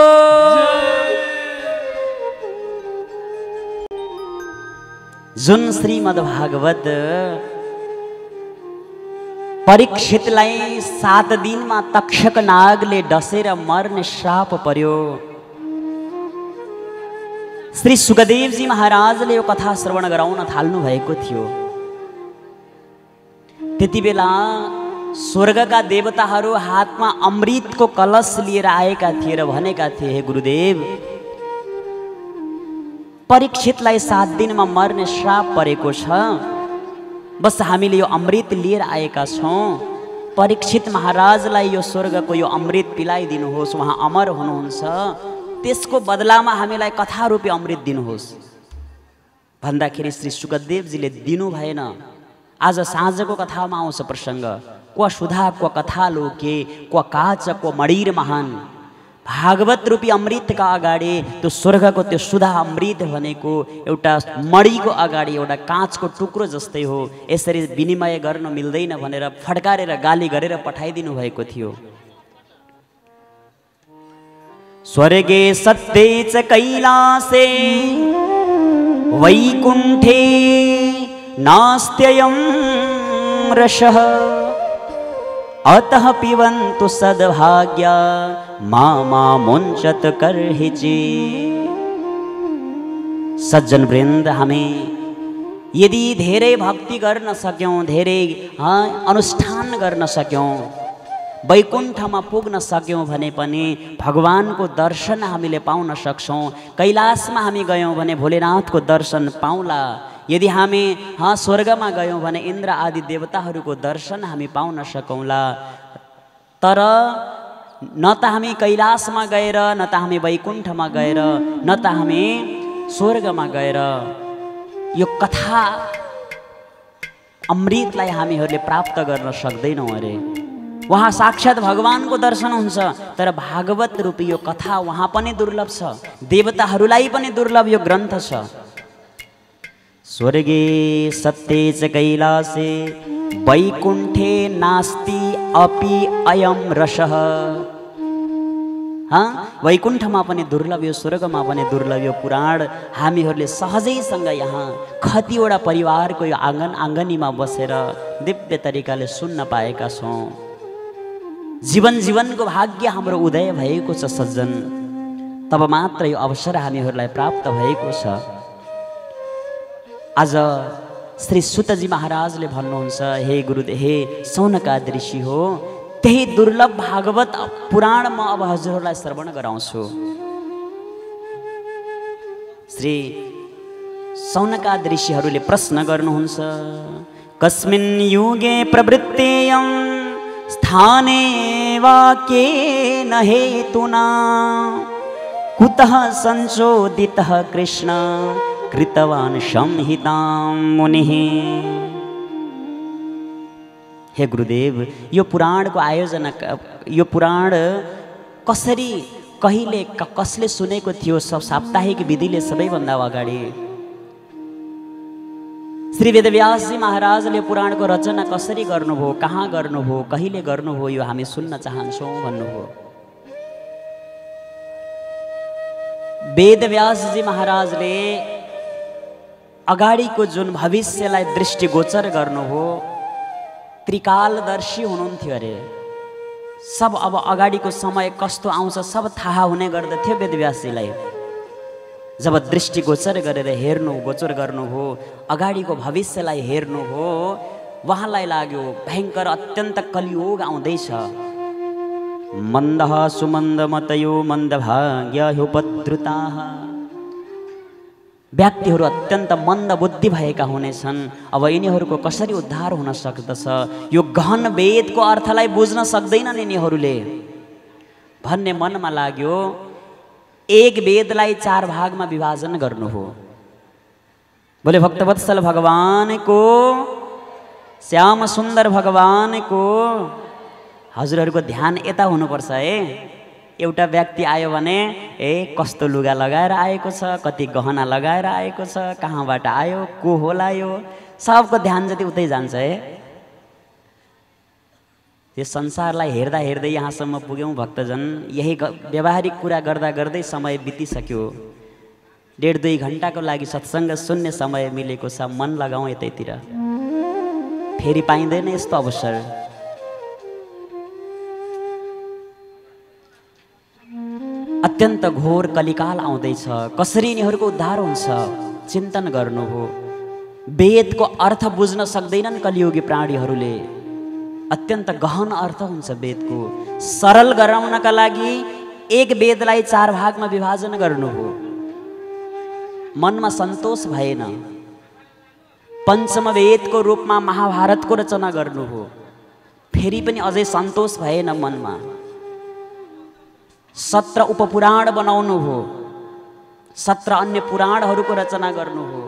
जुन श्रीमद् भागवत परीक्षितलाई 7 दिनमा तक्षक नागले डसेर मर्ने श्राप पर्यो। श्री सुखदेवजी महाराजले यो कथा श्रवण गराउन थाल्नु भएको थियो। त्यति बेला स्वर्गका देवताहरू हातमा अमृतको कलश लिएर आएका थिए र भनेका थिए, हे गुरुदेव, परीक्षितलाई 7 दिनमा मर्ने श्राप परेको छ, बस हामीले यो अमृत लिएर आएका छौँ, परीक्षित महाराजलाई यो स्वर्गको यो अमृत पिलाइदिनुहोस्, उहाँ अमर हुनुहुन्छ, त्यसको बदलामा हामीलाई कथा रूपी अमृत दिनुहोस् भन्दाखेरि श्री सुखदेवजीले दिनु भएन। आज साँझको कथामा आउँछ प्रसङ्ग, क्व सुधा क्व कथा लोके क्व काच क्व मणिर महान। भागवत रूपी अमृतका अगाडि त्यो स्वर्गको त्यो सुधा अमृत भनेको एउटा मणिको अगाडि एउटा काँचको टुक्रो जस्तै हो, यसरी विनिमय गर्न मिल्दैन भनेर फड्कारेर गाली गरेर पठाइदिनु भएको थियो। स्वर्गे सत्ते च कैलासे वैकुण्ठे नास्त्ययं रसः अतः पिबन्तु सद्भाग्या मा मुञ्चत कर्हिचि। सज्जन वृन्द, हामी यदि धेरै भक्ति गर्न सक्यौँ, धेरै अनुष्ठान गर्न सक्यौँ, वैकुण्ठमा पुग्न सक्यौँ भने पनि भगवानको दर्शन हामीले पाउन सक्छौँ। कैलाशमा हामी गयौँ भने भोलेनाथको दर्शन पाउला। यदि हामी स्वर्गमा गयौँ भने इन्द्र आदि देवताहरूको दर्शन हामी पाउन सकौँला। तर न त हामी कैलाशमा गएर, न त हामी वैकुण्ठमा गएर, न त हामी स्वर्गमा गएर यो कथा अमृतलाई हामीहरूले प्राप्त गर्न सक्दैनौँ अरे। वहाँ साक्षात् भगवानको दर्शन हुन्छ, तर भागवत रूपी यो कथा वहाँ पनि दुर्लभ छ, देवताहरूलाई पनि दुर्लभ यो ग्रन्थ छ। स्वर्गे सत्ते च कैलासे वैकुण्ठे नास्ति अपि अयं रसः। वैकुण्ठमा पनि दुर्लभ यो, स्वर्गमा पनि दुर्लभ यो पुराण हामीहरूले सहजैसँग यहाँ कतिवटा परिवारको यो आँगनीमा बसेर दिव्य तरिकाले सुन्न पाएका छौँ। जीवन जीवनको भाग्य हाम्रो उदय भएको छ सज्जन, तब मात्र यो अवसर हामीहरूलाई प्राप्त भएको छ। आज श्री सुतजी महाराजले भन्नुहुन्छ, हे गुरुदेव, हे सौनकादि ऋषि हो, त्यही दुर्लभ भागवत पुराण म अब हजुरहरूलाई श्रवण गराउँछु। श्री सौनकादि ऋषिहरूले प्रश्न गर्नुहुन्छ, कस्मिन् युगे प्रवृत्तेयं स्थाने वा केन हेतुना कुतः संशोधितः कृष्ण कृतवान् संहितां मुनिः। हे गुरुदेव, यो पुराणको आयोजना, यो पुराण कसरी, कहिले, कसले सुनेको थियो? साप्ताहिक विधिले सबैभन्दा अगाडि श्री वेदव्यासजी महाराजले पुराणको रचना कसरी गर्नुभयो, कहाँ गर्नुभयो, कहिले गर्नुभयो, यो हामी सुन्न चाहन्छौँ भन्नुभयो। वेदव्यासजी महाराजले अगाडिको जुन भविष्यलाई दृष्टिगोचर गर्नुभयो, त्रिकालदर्शी हुनुहुन्थ्यो अरे। सब अब अगाडिको समय कस्तो आउँछ सब थाहा हुने गर्दथ्यो वेदव्यासजीलाई। जब दृष्टिगोचर गरेर हेर्नु, गोचर गर्नुभयो, अगाडिको भविष्यलाई हेर्नुभयो, उहाँलाई लाग्यो भयङ्कर अत्यन्त कलियुग आउँदैछ। मन्दः सुमन्दमतयो मन्दभाग्य उपद्रुताः। व्यक्तिहरू अत्यन्त मन्द बुद्धि भएका हुनेछन्। अब यिनीहरूको कसरी उद्धार हुन सक्दछ? यो गहन वेदको अर्थलाई बुझ्न सक्दैनन् यिनीहरूले भन्ने मनमा लाग्यो। एक वेदलाई 4 भागमा विभाजन गर्नु हो। बोले भक्तवत्सल भगवानको, श्याम सुन्दर भगवानको। हजुरहरूको ध्यान यता हुनुपर्छ है। एउटा व्यक्ति आयो भने कस्तो लुगा लगाएर आएको छ, कति गहना लगाएर आएको छ, कहाँबाट आयो, को होला यो, सबको ध्यान जति उतै जान्छ है। यो संसारलाई हेर्दा हेर्दै यहाँसम्म पुग्यौँ भक्तजन। यही व्यावहारिक कुरा गर्दा गर्दै समय बितिसक्यो। 1.5-2 घन्टाको लागि सत्सङ्ग सुन्ने समय मिलेको छ। मन लगाउँ यतैतिर, फेरि पाइँदैन यस्तो अवसर। अत्यन्त घोर कलिकाल आउँदैछ। कसरी यिनीहरूको उद्धार हुन्छ चिन्तन गर्नु हो। वेदको अर्थ बुझ्न सक्दैनन् कलियुगी प्राणीहरूले। अत्यन्त गहन अर्थ हुन्छ वेदको। सरल गराउनका लागि एक वेदलाई 4 भागमा विभाजन गर्नु हो। मनमा सन्तोष भएन। पञ्चम वेदको रूपमा महाभारतको रचना गर्नु हो, फेरि पनि अझै सन्तोष भएन मनमा। 17 उपपुराण बनाउनु हो, 17 अन्य पुराणहरूको रचना गर्नु हो,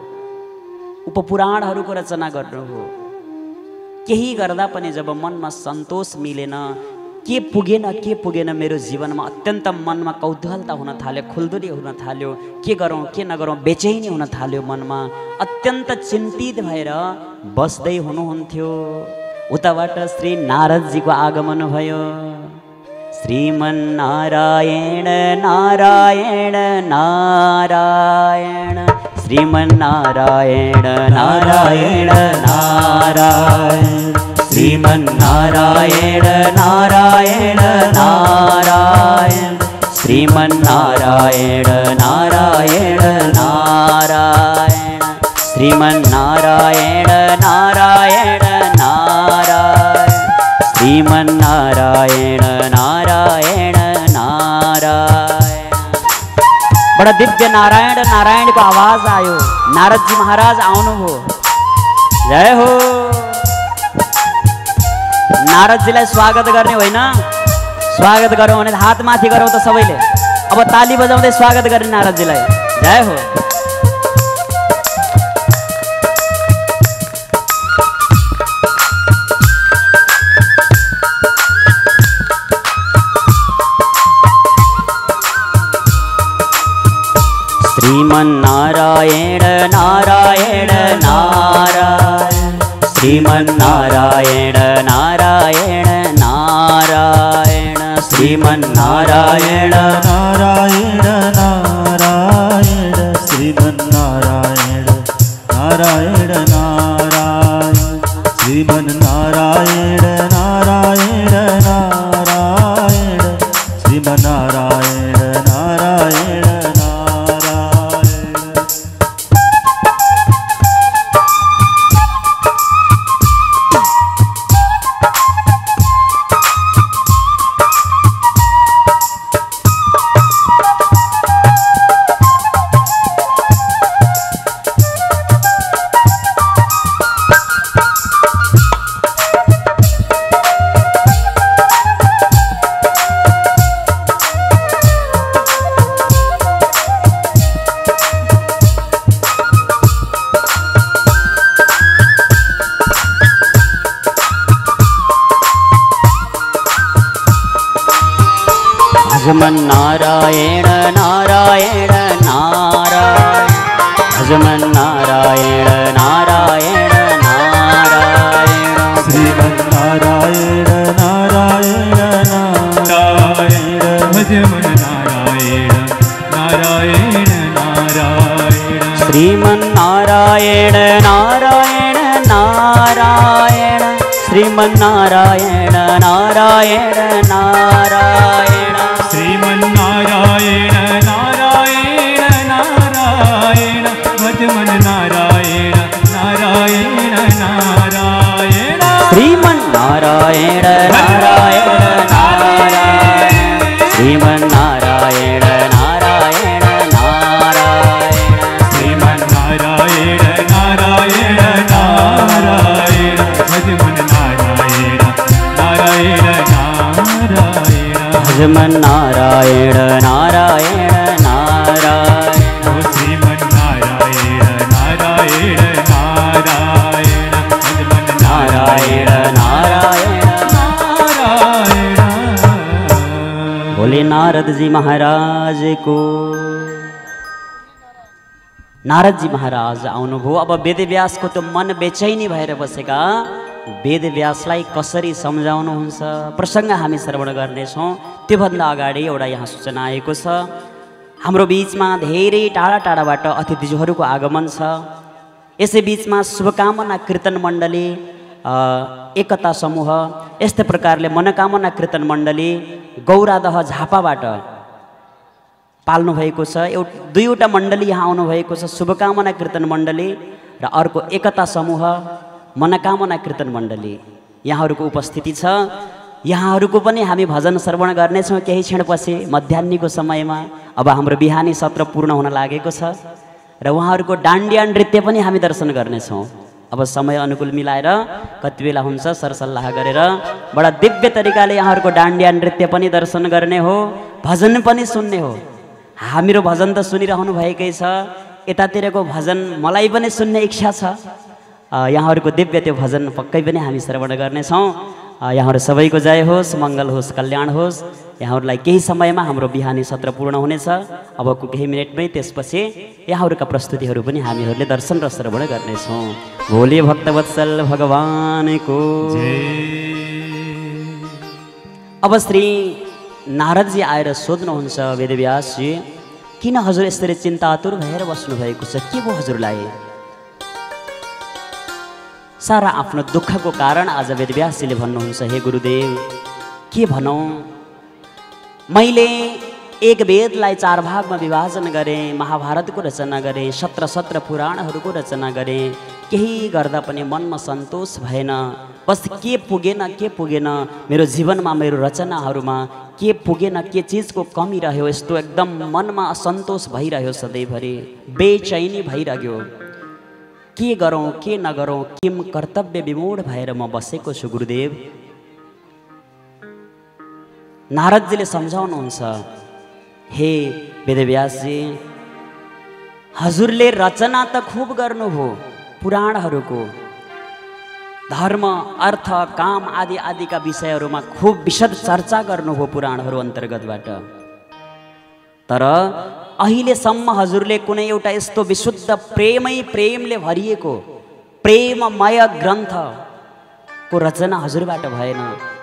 उपपुराणहरूको रचना गर्नु हो। केही गर्दा पनि जब मनमा सन्तोष मिलेन, के पुगेन मेरो जीवनमा, अत्यन्त मनमा कौतूहलता हुन थाल्यो, खुल्दुली हुन थाल्यो। के गरौँ के नगरौँ बेचैनी हुन थाल्यो मनमा। अत्यन्त चिन्तित भएर बस्दै हुनुहुन्थ्यो। उताबाट श्री नारदजीको आगमन भयो। श्रीमन्नारायण नारायण नारायण, श्रीमन्नारायण नारायण नारायण, श्रीमन्नारायण नारायण नारायण, श्रीमन्नारायण नारायण नारायण, श्रीमन्नारायण नारायण नारायण, श्रीमन्नारायण नारायण नारायण। बड़ा दिव्य नारायण नारायण को आवाज आयो। नारद जी महाराज आउनुभयो। जय हो। नारदजीलाई स्वागत गर्ने होइन, स्वागत गरौँ भने हात माथि गरौँ त सबैले। अब ताली बजाउँदै स्वागत गर्ने नारदजीलाई। जय हो। श्रीमन्नारायण नारायण नारायण, श्रीमन्नारायण नारायण नारायण, श्रीमन्नारायण नारायण नारायण, श्रीमन्नारायण नारायण नारायण, श्रीमन्नारायण नारायण नारायण, श्रीमन्नारायण नारायण नारायण। भजमन्नारायण नारायण नारायण, भजमन्नारायण नारायण नारायण, श्रीमन्नारायण नारायण नारायण, भजमन्नारायण नारायण नारायण, श्रीमन्नारायण नारायण नारायण, श्रीमन्नारायण नारायण नारायण, श्रीमन्नारायण नारायण नारायण, भजमन्नारायण नारायण नारायण, श्रीमन्नारायण नारायण नारायण, श्रीमन्नारायण नारायण नारायण ओ श्रीमन्नारायण नारायण नारायण नारायण नारायण नारायण। बोले नारद जी महाराज को। नारद जी महाराज आउनुभयो। अब वेदव्यासको त्यो मन बेचैनी भएर बसेका वेदव्यासलाई कसरी सम्झाउनुहुन्छ प्रसङ्ग हामी श्रवण गर्नेछौँ। त्योभन्दा अगाडि एउटा यहाँ सूचना आएको छ। हाम्रो बिचमा धेरै टाढा टाढाबाट अतिथिज्यूहरूको आगमन छ। यसै बिचमा शुभकामना कीर्तन मण्डली, एकता समूह, यस्तै प्रकारले मनोकामना कीर्तन मण्डली गौरादह झापाबाट पाल्नु भएको छ। दुईवटा मण्डली यहाँ आउनुभएको छ, शुभकामना कीर्तन मण्डली र अर्को एकता समूह मनोकामना कीर्तन मण्डली। यहाँहरूको उपस्थिति छ। यहाँहरूको पनि हामी भजन श्रवण गर्नेछौँ केही क्षणपछि मध्याह्नको समयमा। अब हाम्रो बिहानी सत्र पूर्ण हुन लागेको छ र उहाँहरूको डान्डिया नृत्य पनि हामी दर्शन गर्नेछौँ। अब समय अनुकूल मिलाएर कति बेला हुन्छ सरसल्लाह गरेर बडा दिव्य तरिकाले यहाँहरूको डान्डिया नृत्य पनि दर्शन गर्ने हो, भजन पनि सुन्ने हो। हामीहरू भजन त सुनिरहनु भएकै छ, यतातिरको भजन मलाई पनि सुन्ने इच्छा छ। यहाँहरूको दिव्य त्यो भजन पक्कै पनि हामी श्रवण गर्नेछौँ। यहाँहरू सबैको जय होस्, मङ्गल होस्, कल्याण होस्। यहाँहरूलाई केही समयमा हाम्रो बिहानी सत्र पूर्ण हुनेछ। अबको केही मिनटमै त्यसपछि यहाँहरूका प्रस्तुतिहरू पनि हामीहरूले दर्शन र श्रवण गर्नेछौँ। भोले भक्तवत्सल भगवानको जय। अब श्री नारदजी आएर सोध्नुहुन्छ वेदव्यासजी, किन हजुर यसरी चिन्तातुर भएर बस्नुभएको छ? के भयो हजुरलाई? सारा आफ्नो दुःखको कारण आज वेदव्यासजीले भन्नुहुन्छ, हे गुरुदेव के भनौँ, मैले एक वेदलाई 4 भागमा विभाजन गरेँ, महाभारतको रचना गरेँ, 17 पुराणहरूको रचना गरेँ। केही गर्दा पनि मनमा सन्तोष भएन। बस के पुगेन मेरो जीवनमा, मेरो रचनाहरूमा के पुगेन, के चिजको कमी रह्यो, यस्तो एकदम मनमा असन्तोष भइरह्यो, सधैँभरि बेचैनी भइरह्यो। के गरौँ के नगरौँ, किम कर्तव्य विमूढ भएर म बसेको छु गुरुदेव। नारदजीले सम्झाउनुहुन्छ, हे वेदव्यासजी, हजुरले रचना त खूब गर्नुभयो पुराणहरूको, धर्म अर्थ काम आदि आदिका विषयहरूमा खूब विशद चर्चा गर्नुभयो पुराणहरू अन्तर्गतबाट। तर अहिलेसम्म हजुरले कुनै एउटा यस्तो विशुद्ध प्रेमले भरिएको प्रेममय ग्रन्थको रचना हजुरबाट भएन।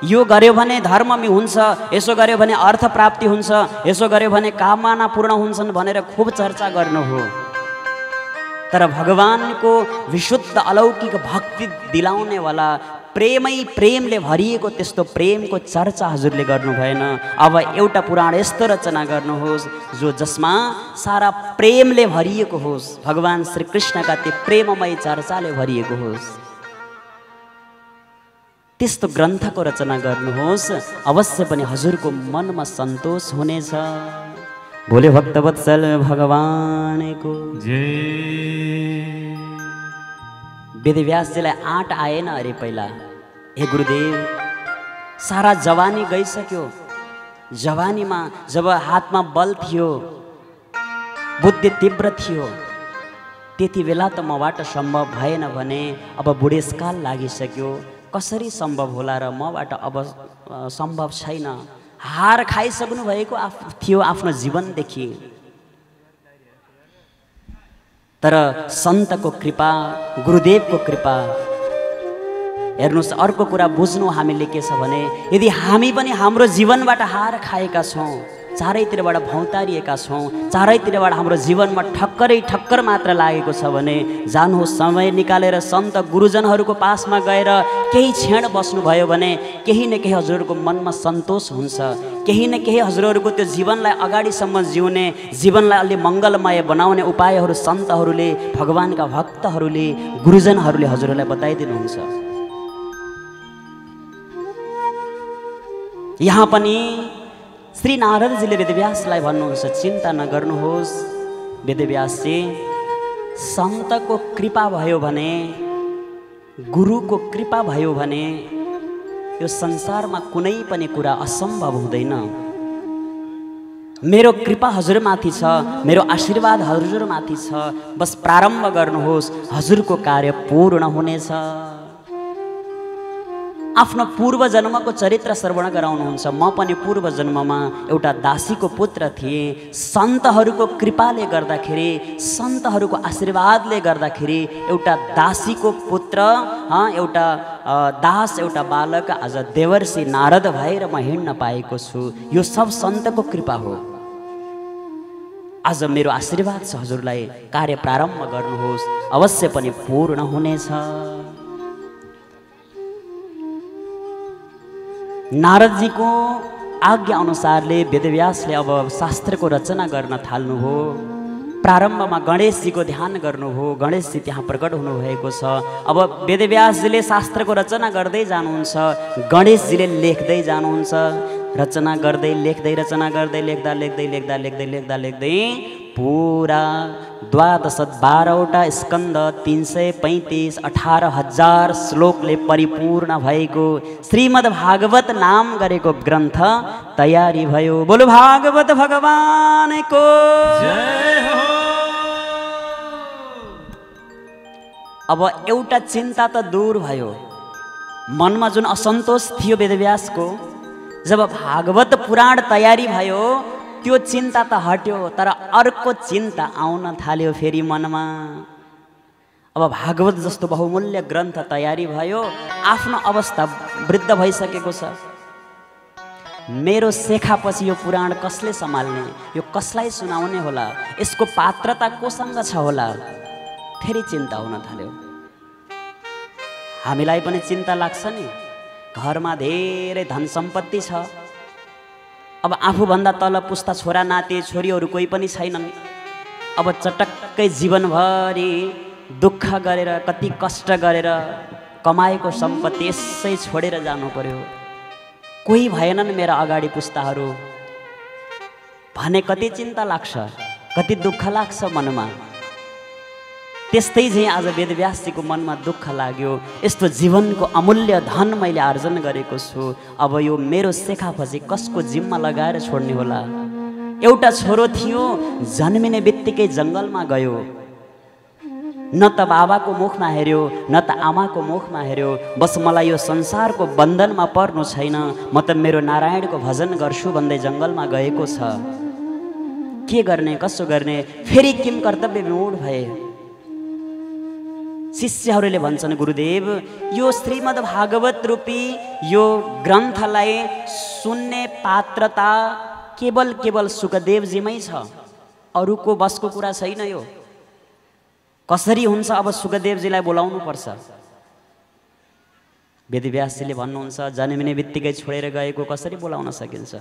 यो गर्यो भने धर्म हुन्छ, यसो गर्यो भने अर्थ प्राप्ति हुन्छ, यसो गर्यो भने कामना पूर्ण हुन्छन् भनेर खूब चर्चा गर्नु हो। तर भगवानको विशुद्ध अलौकिक भक्ति दिलाउनेवाला प्रेमले भरिएको त्यस्तो प्रेमको चर्चा हजुरले गर्नु भएन। अब एउटा पुराण यस्तो रचना गर्नुहोस् जसमा सारा प्रेमले भरिएको होस्, भगवान श्रीकृष्णका त्यो प्रेममय चर्चाले भरिएको होस्। त्यस्तो ग्रन्थको रचना गर्नुहोस्, अवश्य पनि हजुरको मनमा सन्तोष हुनेछ। भोले भक्तवत्सल भगवानको जय। वेदव्यासजीलाई आँट आएन अरे पहिला, हे गुरुदेव सारा जवानी गइसक्यो, जवानीमा जब हातमा बल थियो, बुद्धि तीव्र थियो, त्यति बेला त मबाट सम्भव भएन भने अब बुढेसकाल लागिसक्यो, कसरी सम्भव होला र मबाट अब सम्भव छैन। हार खाइसक्नु भएको थियो आफ्नो जीवनदेखि। तर सन्तको कृपा, गुरुदेवको कृपा, हेर्नुहोस् अर्को कुरा बुझ्नु हामीले के छ भने, यदि हामी पनि हाम्रो जीवनबाट हार खाएका छौँ, चारैतिरबाट भौतारिएका छौँ, चारैतिरबाट हाम्रो जीवनमा ठक्कर मात्र लागेको छ भने जानुहोस्, समय निकालेर सन्त गुरुजनहरूको पासमा गएर केही क्षण बस्नुभयो भने केही न केही हजुरहरूको मनमा सन्तोष हुन्छ, केही न केही हजुरहरूको त्यो जीवनलाई अगाडिसम्म जिउने, जीवनलाई अलि मङ्गलमय बनाउने उपायहरू सन्तहरूले, भगवानका भक्तहरूले, गुरुजनहरूले हजुरहरूलाई बताइदिनुहुन्छ। यहाँ पनि श्री नारदजीले वेदव्यासलाई भन्नुहुन्छ, चिन्ता नगर्नुहोस् वेदव्यासजी, सन्तको कृपा भयो भने, गुरुको कृपा भयो भने यो संसारमा कुनै पनि कुरा असम्भव हुँदैन। मेरो कृपा हजुरमाथि छ, मेरो आशीर्वाद हजुरमाथि छ, बस प्रारम्भ गर्नुहोस्, हजुरको कार्य पूर्ण हुनेछ। आफ्नो पूर्व जन्मको चरित्र श्रवण गराउनुहुन्छ। म पनि पूर्व जन्ममा एउटा दासीको पुत्र थिएँ। सन्तहरूको कृपाले गर्दाखेरि, सन्तहरूको आशीर्वादले गर्दाखेरि एउटा दासीको पुत्र, एउटा दास, एउटा बालक आज देवर्षि नारद भएर म हिँड्न पाएको छु। यो सब सन्तको कृपा हो। आज मेरो आशीर्वाद छ, हजुरलाई कार्य प्रारम्भ गर्नुहोस्, अवश्य पनि पूर्ण हुनेछ। नारदजीको आज्ञा अनुसारले वेदव्यासले अब शास्त्रको रचना गर्न थाल्नुभयो। प्रारम्भमा गणेशजीको ध्यान गर्नुभयो। गणेशजी त्यहाँ प्रकट हुनुभएको छ। अब वेदव्यासजीले शास्त्रको रचना गर्दै जानुहुन्छ, गणेशजीले लेख्दै जानुहुन्छ। रचना गर्दै लेख्दै, रचना गर्दै लेख्दा लेख्दै लेख्दा लेख्दै लेख्दा लेख्दै पुरा 12 स्कन्द 335 18,000 श्लोकले परिपूर्ण भएको श्रीमद् भागवत नाम गरेको ग्रन्थ तयारी भयो। बोलो भागवत भगवानको जय हो। अब एउटा चिन्ता त दूर भयो। मनमा जुन असन्तोष थियो वेदव्यासको, जब भागवत पुराण तयारी भयो त्यो चिन्ता त हट्यो, तर अर्को चिन्ता आउन थाल्यो फेरि मनमा। अब भागवत जस्तो बहुमूल्य ग्रन्थ तयारी भयो, आफ्नो अवस्था वृद्ध भइसकेको छ। मेरो शेखापछि यो पुराण कसले सम्हाल्ने, यो कसलाई सुनाउने होला, यसको पात्रता कोसँग छ होला, फेरि चिन्ता हुन थाल्यो। हामीलाई पनि चिन्ता लाग्छ नि। घरमा धेरै धन सम्पत्ति छ, अब आफूभन्दा तल पुस्ता छोरा नाति छोरीहरू कोही पनि छैनन्। अब चटक्कै जीवनभरि दुःख गरेर, कति कष्ट गरेर कमाएको सम्पत्ति यसै छोडेर जानु पर्यो। कोही भएनन् मेरा अगाडि पुस्ताहरू भने कति चिन्ता लाग्छ, कति दुःख लाग्छ मनमा। त्यस्तै चाहिँ आज वेदव्यासजीको मनमा दुःख लाग्यो। यस्तो जीवनको अमूल्य धन मैले आर्जन गरेको छु, अब यो मेरो शेखापछि कसको जिम्मा लगाएर छोड्ने होला। एउटा छोरो थियो, जन्मिने बित्तिकै जङ्गलमा गयो। न त बाबाको मुखमा हेऱ्यो, न त आमाको मुखमा हेऱ्यो। बस मलाई यो संसारको बन्धनमा पर्नु छैन, म त मेरो नारायणको भजन गर्छु भन्दै जङ्गलमा गएको छ। के गर्ने, कसो गर्ने, फेरि किम कर्तव्य विमूढ भए। शिष्यहरूले भन्छन्, गुरुदेव यो श्रीमद् भागवत रूपी यो ग्रन्थलाई सुन्ने पात्रता केवल सुखदेवजीमै छ, अरूको बसको कुरा छैन। यो कसरी हुन्छ, अब सुखदेवजीलाई बोलाउनु पर्छ। वेदव्यासजीले भन्नुहुन्छ, जन्मिने बित्तिकै छोडेर गएको कसरी बोलाउन सकिन्छ।